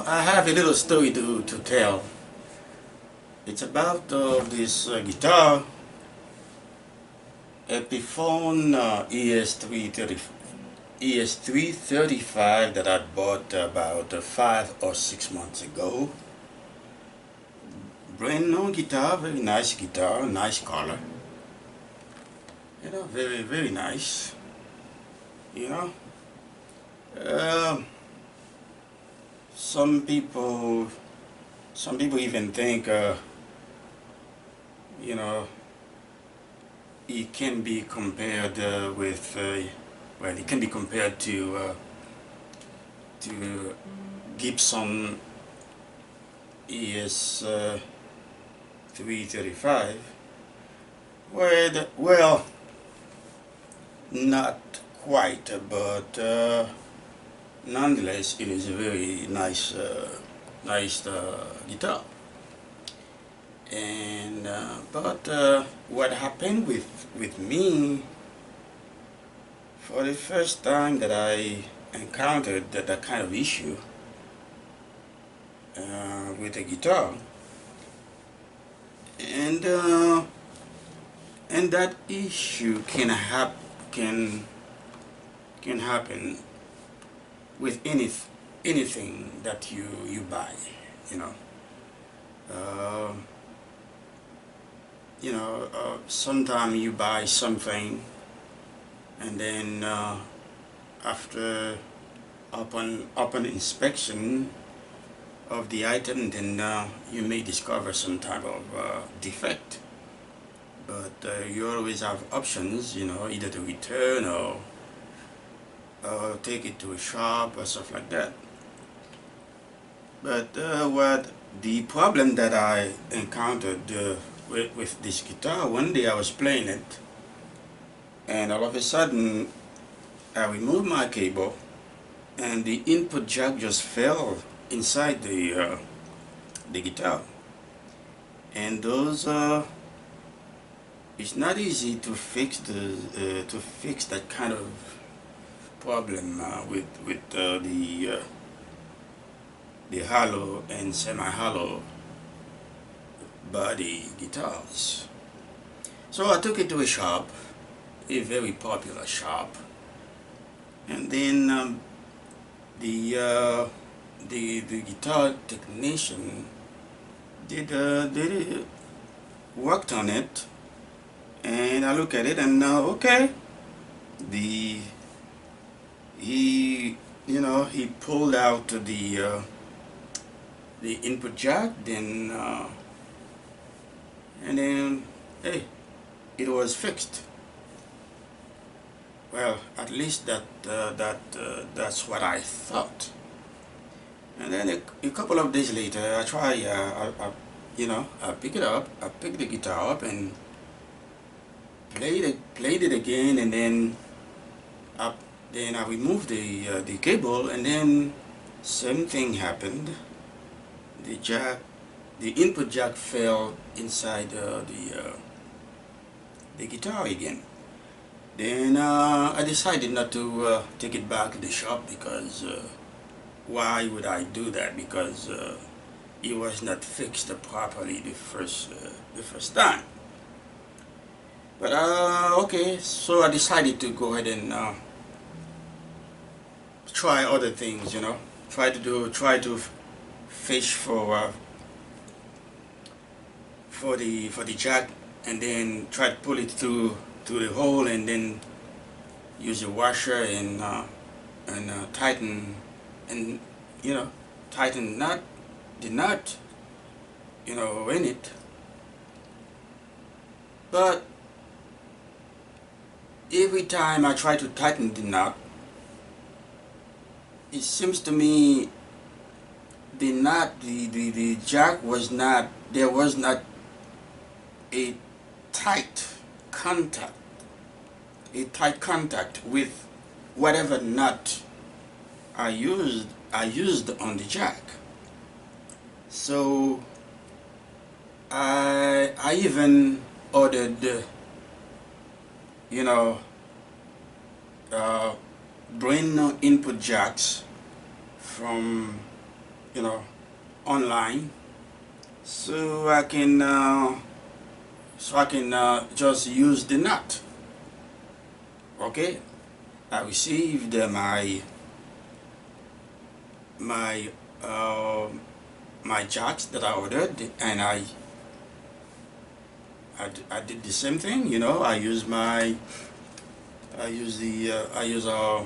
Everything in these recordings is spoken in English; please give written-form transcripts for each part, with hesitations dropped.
I have a little story to tell. It's about this guitar, Epiphone ES-335 that I bought about 5 or 6 months ago. Brand new guitar, guitar, nice color. Very nice. You know, um, some people, even think, you know, it can be compared with, well, it can be compared to Gibson ES-335, well, not quite, but nonetheless, it is a very nice, guitar. And but what happened with me, for the first time that I encountered that kind of issue with the guitar, and that issue can happen with anything that you buy, you know. Sometimes you buy something, and then after upon inspection of the item, then you may discover some type of defect. But you always have options, either to return or take it to a shop or stuff like that. But what the problem that I encountered with this guitar, one day I was playing it, and all of a sudden I removed my cable, and the input jack just fell inside the guitar. And those it's not easy to fix that kind of problem with the hollow and semi-hollow body guitars. So I took it to a shop, a very popular shop, and then the guitar technician did worked on it, and I look at it, and okay, he pulled out the input jack, then and then hey, it was fixed. Well, at least that's what I thought. And then a couple of days later, I try, I pick it up, I pick the guitar up and played it again, and then I removed the cable, and then same thing happened. The input jack fell inside the guitar again. Then I decided not to take it back to the shop, because why would I do that? Because it was not fixed properly the first time. But okay, so I decided to go ahead and try other things, try to fish for the jack, and then try to pull it through the hole, and then use a washer and tighten, and tighten the nut in it. But every time I try to tighten the nut, it seems to me the jack was not, there was not a tight contact, with whatever nut I used on the jack. So I even ordered, you know, brand new input jacks from, online, so I can just use the nut. Okay, I received my uh, my jacks that I ordered, and I did the same thing. I use the I use a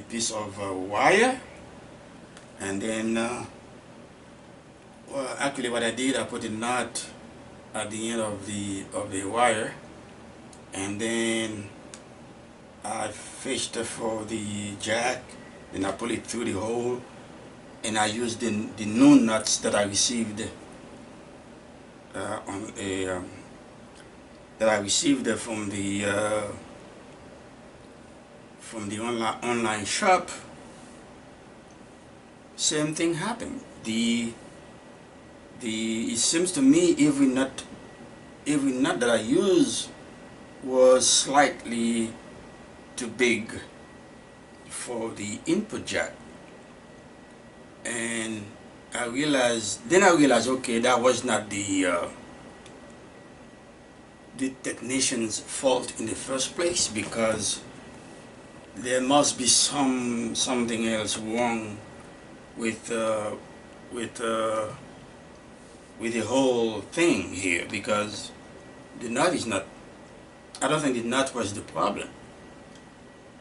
piece of wire, and then well, actually what I did, I put a nut at the end of the wire, and then I fished for the jack, and I put it through the hole, and I used the new nuts that I received on a that I received from the online shop. Same thing happened. It seems to me every nut that I use was slightly too big for the input jack, and I realized, okay, that was not the technician's fault in the first place, because there must be something else wrong with with uh, with the whole thing here, because the nut is not. I don't think the nut was the problem.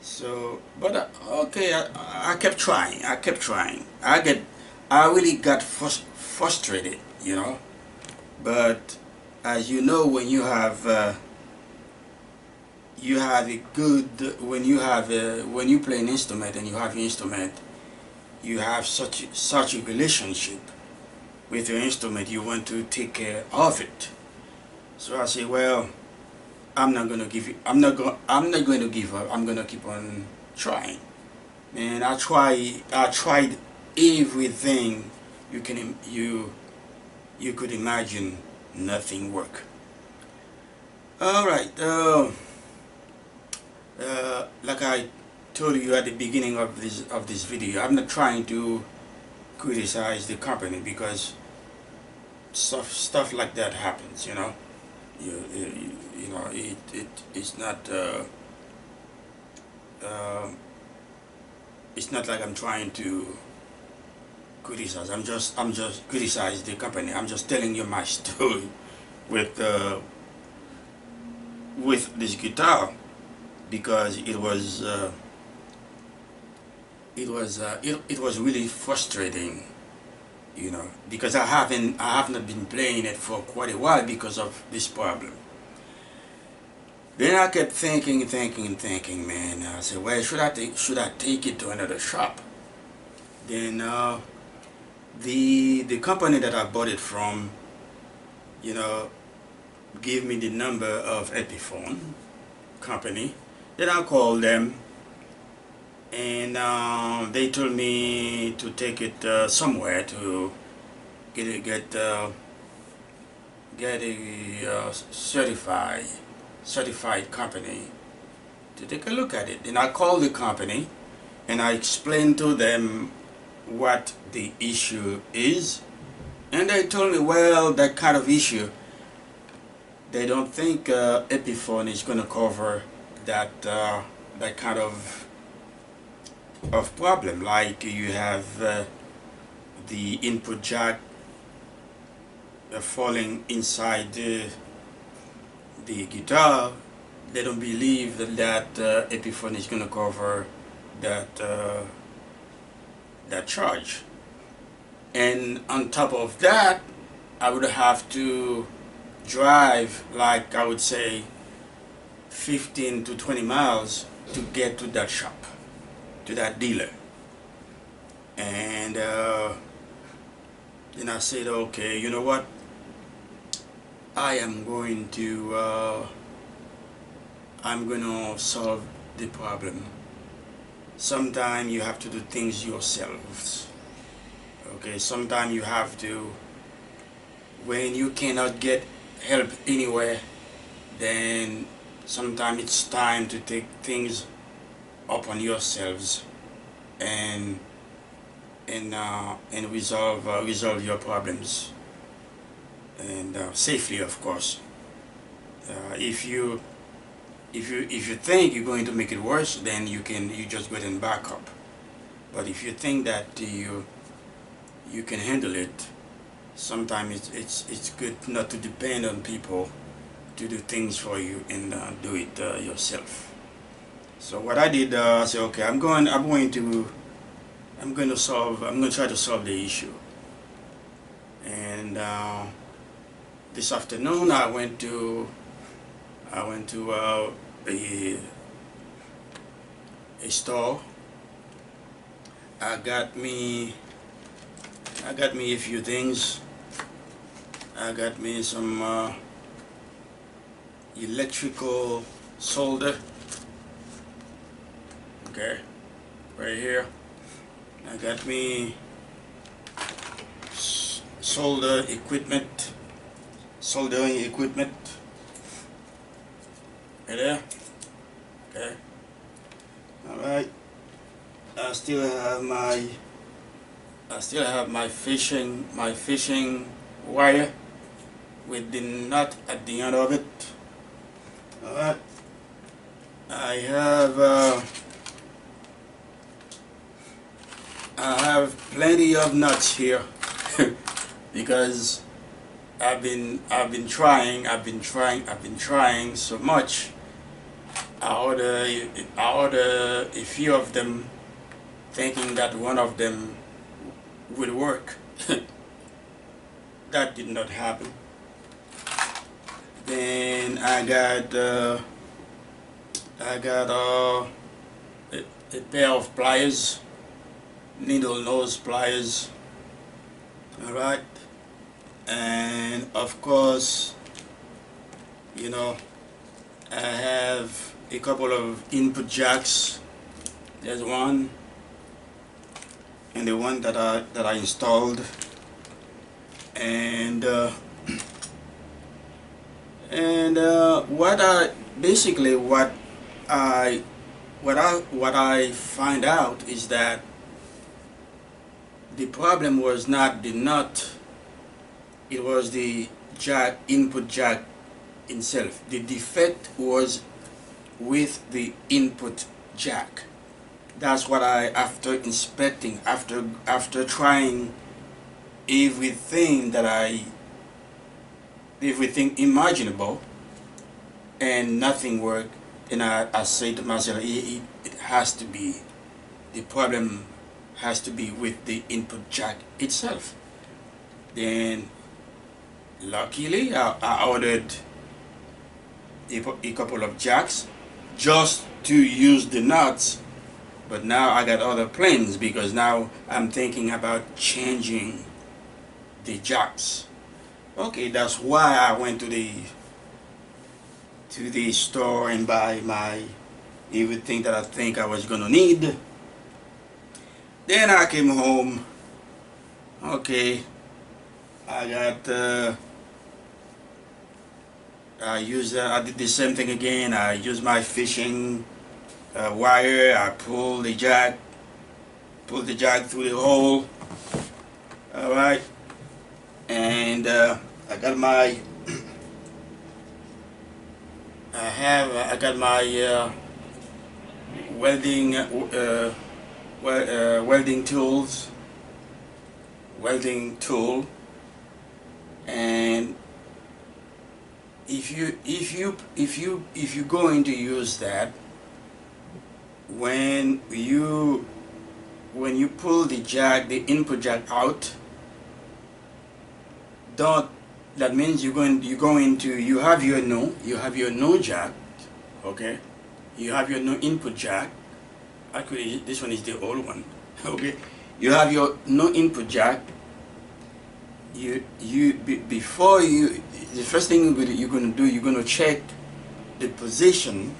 So, but okay, I kept trying. I really got frustrated, But as you know, when you have a good, when you play an instrument and you have an instrument, you have such a relationship with your instrument. You want to take care of it. So I say, well, I'm not going to give up. I'm going to keep on trying. And I tried everything you could imagine. Nothing worked. All right. Like I told you at the beginning of this video, I'm not trying to criticize the company, because stuff like that happens. It's not it's not like I'm trying to criticize. I'm just criticize the company. I'm just telling you my story with this guitar, because it was really frustrating, because I have not been playing it for quite a while because of this problem. Then I kept thinking, man. I said, well, should I take it to another shop? Then the company that I bought it from, gave me the number of Epiphone company. Then I called them, and they told me to take it somewhere to get a certified company to take a look at it. Then I called the company, and I explained to them what the issue is, and they told me, well, that kind of issue, they don't think Epiphone is going to cover that kind of problem. Like, you have the input jack falling inside the guitar. They don't believe that Epiphone is going to cover that charge. And on top of that, I would have to drive, like, I would say 15 to 20 miles to get to that shop, to that dealer. And then I said, okay, you know what? I am going to solve the problem. Sometimes you have to do things yourselves. Okay, sometimes you have to, when you cannot get help anywhere, then sometimes it's time to take things upon yourselves and resolve your problems, and safely, of course. If you think you're going to make it worse, then you just go ahead and back up. But if you think that you can handle it, sometimes it's good not to depend on people to do things for you, and do it yourself. So what I did, I said, okay, I'm going to try to solve the issue. And this afternoon I went to a store. I got me a few things. I got me some electrical solder. Okay, right here. I got me soldering equipment. Right there. Okay. All right. I still have my fishing wire with the nut at the end of it. All right. I have plenty of nuts here because I've been trying so much. I order a few of them, thinking that one of them would work. That did not happen. Then I got a pair of pliers, needle nose pliers. All right, and of course, you know, I have a couple of input jacks. There's one, and the one that I installed, and what I find out is that the problem was not the nut, it was the input jack itself. The defect was with the input jack. That's what after inspecting, after trying everything imaginable, and nothing worked, and I say to myself, it has to be, the problem has to be with the input jack itself. Then luckily I ordered a couple of jacks just to use the nuts, but now I got other plans, because now I'm thinking about changing the jacks. Okay, that's why I went to the store and buy my everything that I think I was gonna need. Then I came home. Okay, I did the same thing again. I used my fishing wire. I pulled the jack through the hole. All right, and I got my welding tool, and if you're going to use that, when you pull the input jack out, that means you have your no jack, Okay, you have your no input jack. Actually, this one is the old one. Okay, you have your no input jack. Before you, the first thing you're gonna do, you're gonna check the position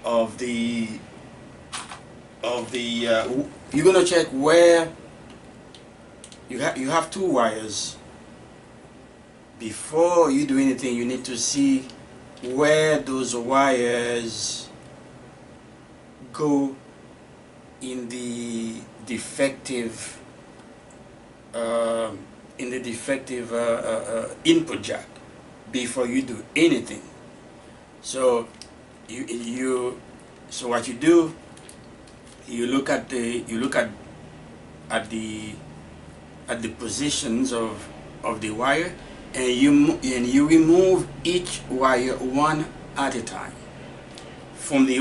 of the you're gonna check where you have two wires. Before you do anything, you need to see where those wires go in the defective input jack before you do anything. So so what you do, you look at the positions of the wire, and you remove each wire one at a time from the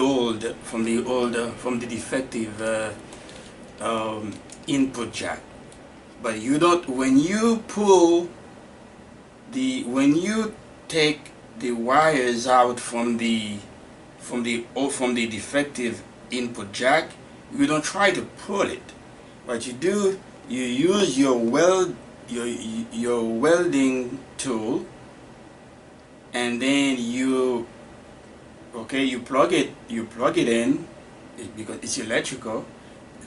defective input jack. But you don't, when you take the wires out from the defective input jack, you don't try to pull it. What you do, you use your welding tool, and then you plug it in, because it's electrical.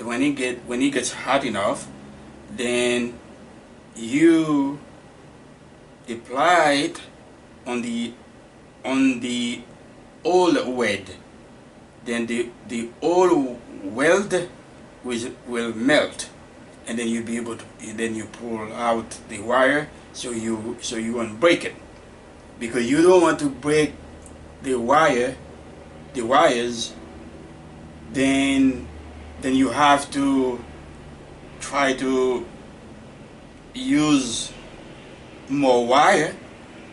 When it gets hot enough, then you apply it on the old weld. Then the old weld will melt, and then you'll be able to, then you pull out the wire, so you won't break it, because you don't want to break the wires. Then you have to try to use more wire,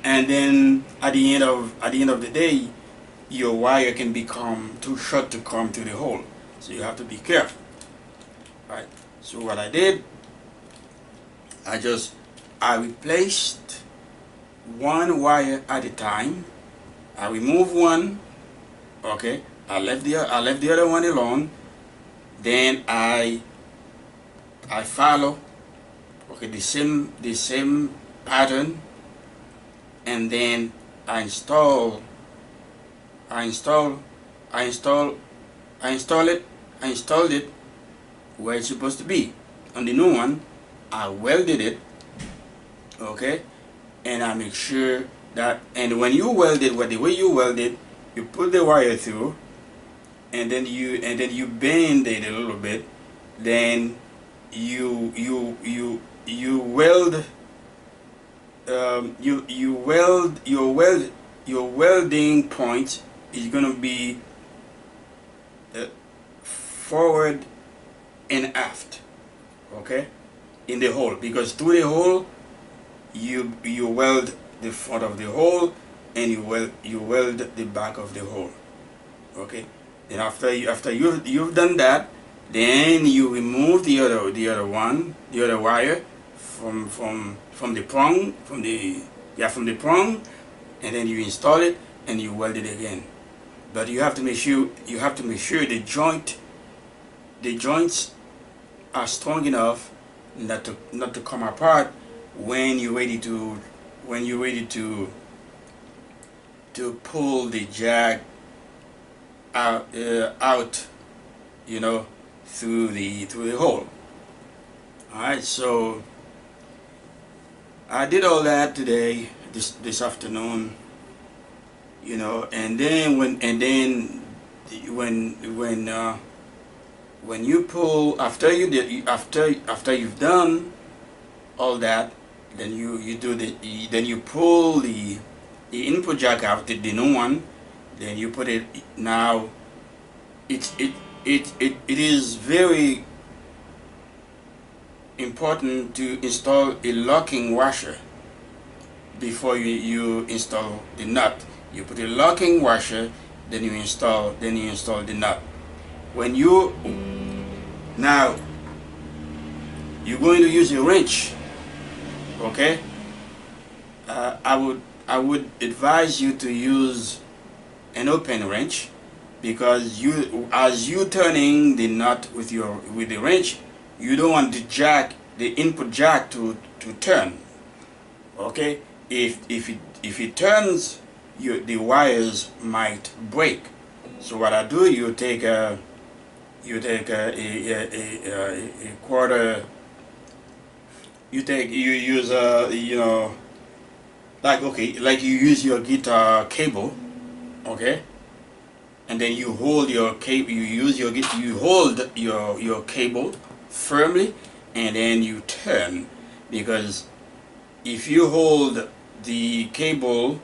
and then at the end of the day, your wire can become too short to come to the hole. So you have to be careful. Right. So what I did, I replaced one wire at a time. I removed one. Okay. I left the other one alone. Then I follow, okay, the same pattern, and then I installed it where it's supposed to be. On the new one, I welded it, okay, and I make sure that, and when you weld it, the way you weld it, you put the wire through, and then you bend it a little bit, then you weld your welding point is going to be forward and aft, okay, in the hole, because through the hole you weld the front of the hole, and you weld the back of the hole, okay. Then after you've done that, then you remove the other wire from the prong, from the prong, and then you install it and you weld it again. But you have to make sure the joints are strong enough not to come apart when you're ready to pull the jack out, through the hole. Alright, so I did all that today, this afternoon, and then when you pull, after you've done all that, then you pull the input jack out, the new one. Then you put it. Now it is very important to install a locking washer before you install the nut. You put a locking washer, then you install the nut. When you're going to use a wrench, okay, I would advise you to use an open wrench, because as you turning the nut with the wrench, you don't want the input jack to turn. Okay, if it turns, the wires might break. So what I do, you take a quarter, you use like you use your guitar cable, okay, and then you hold your cable, you hold your cable firmly, and then you turn, because if you hold the cable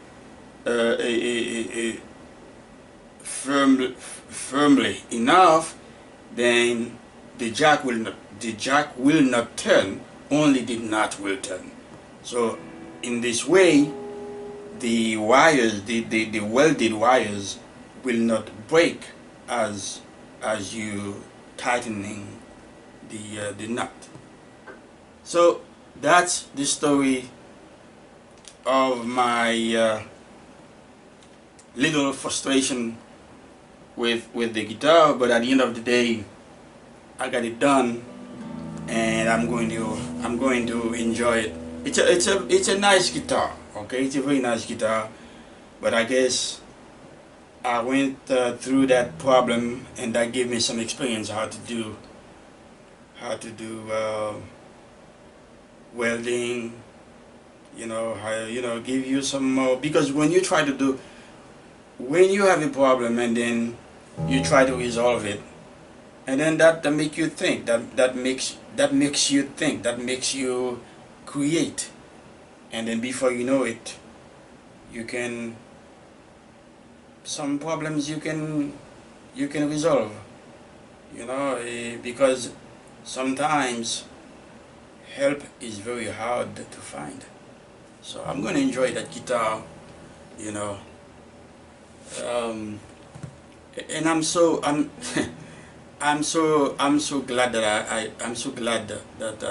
firmly enough, then the jack will not turn, only the nut will turn. So in this way, the wires, the welded wires, will not break as you tightening the nut. So that's the story of my little frustration with the guitar, but at the end of the day, I got it done, and I'm going to enjoy it. It's a nice guitar, okay? It's a very nice guitar, but I guess I went through that problem, and that gave me some experience how to do welding. Give you some more, because when you have a problem and then you try to resolve it, and then that make you think, that makes you think, that makes you create, and then before you know it, some problems you can resolve, because sometimes help is very hard to find. So I'm going to enjoy that guitar, and I'm so I'm so glad that I'm so glad that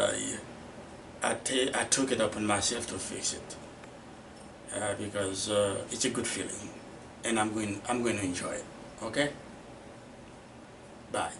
I took it upon myself to fix it, because it's a good feeling, and I'm going to enjoy it. Okay, bye.